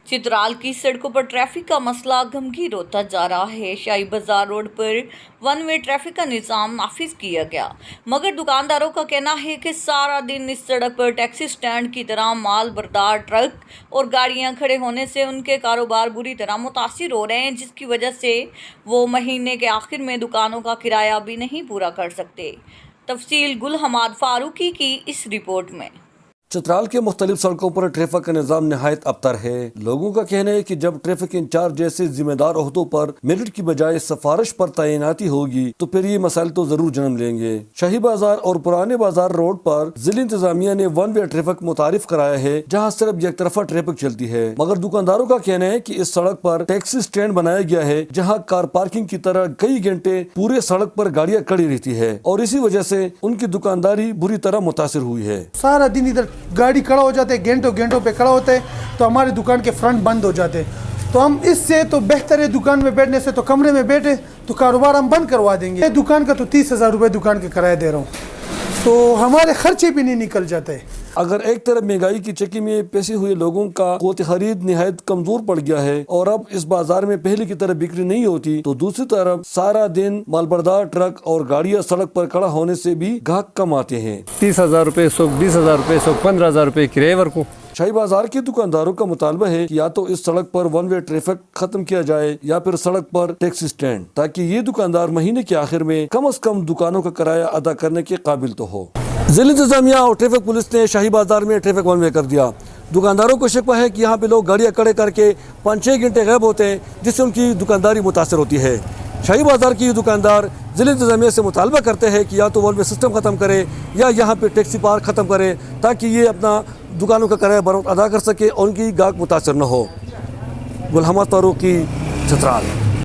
चित्राल की सड़कों पर ट्रैफिक का मसला गंभीर होता जा रहा है। शाही बाजार रोड पर वन वे ट्रैफिक का निज़ाम नाफिज किया गया, मगर दुकानदारों का कहना है कि सारा दिन इस सड़क पर टैक्सी स्टैंड की तरह माल बरदार ट्रक और गाड़ियां खड़े होने से उनके कारोबार बुरी तरह मुतासिर हो रहे हैं, जिसकी वजह से वो महीने के आखिर में दुकानों का किराया भी नहीं पूरा कर सकते। तफसील गुल हमाद फारूकी की इस रिपोर्ट में। चित्राल के मुख्तलिफ सड़कों पर ट्रैफिक का निज़ाम निहायत अबतर है। लोगों का कहना है कि जब ट्रैफिक इंचार्ज जैसे जिम्मेदार ओहदों पर मेरिट की बजाय सिफारिश पर तैनाती होगी तो फिर ये मसाइल तो जरूर जन्म लेंगे। शाही बाजार और पुराने बाजार रोड पर जिला इंतजामिया ने वन वे ट्रैफिक मुतारिफ कराया है, जहाँ सिर्फ एक तरफा ट्रैफिक चलती है, मगर दुकानदारों का कहना है कि इस सड़क पर टैक्सी स्टैंड बनाया गया है, जहाँ कार पार्किंग की तरह कई घंटे पूरे सड़क पर गाड़ियाँ खड़ी रहती है और इसी वजह से उनकी दुकानदारी बुरी तरह मुतासिर हुई है। सारा दिन इधर गाड़ी खड़ा हो जाते, घंटों घंटों पे खड़ा होते हैं, तो हमारी दुकान के फ्रंट बंद हो जाते हैं। तो हम इससे तो बेहतर है दुकान में बैठने से तो कमरे में बैठे तो कारोबार हम बंद करवा देंगे। दुकान का तो 30,000 रुपये दुकान के किराया दे रहा हूँ, तो हमारे खर्चे भी नहीं निकल जाते। अगर एक तरफ महंगाई की चक्की में पैसे हुए लोगों का क़ुव्वत खरीद निहायत कमजोर पड़ गया है और अब इस बाजार में पहले की तरह बिक्री नहीं होती, तो दूसरी तरफ सारा दिन मालबरदार ट्रक और गाड़ियां सड़क पर खड़ा होने से भी ग्राहक कम आते हैं। 30,000 रुपये, 20,000 रुपये, 15,000 रुपये किराए को। शाही बाजार के दुकानदारों का मुतालबा है कि या तो इस सड़क पर वन वे ट्रैफिक खत्म किया जाए या फिर सड़क पर टैक्सी स्टैंड, ताकि ये दुकानदार महीने के आखिर में कम से कम दुकानों का किराया अदा करने के काबिल तो हो। जिला इंतजामिया और ट्रैफिक पुलिस ने शाही बाजार में ट्रैफिक वन वे कर दिया। दुकानदारों को शिकवा है कि यहाँ पे लोग गाड़ियाँ खड़े करके 5-6 घंटे गायब होते हैं, जिससे उनकी दुकानदारी मुतासर होती है। शाही बाजार की दुकानदार जिला इंतजामिया से मुतालबा करते हैं कि या तो वन वे सिस्टम ख़त्म करे या यहाँ पे टैक्सी पार्क ख़त्म करे, ताकि ये अपना दुकानों का किराया बरोक्त अदा कर सके और उनकी गाहक मुतासर न हो। गुल हमाद फारूकी, चित्राल।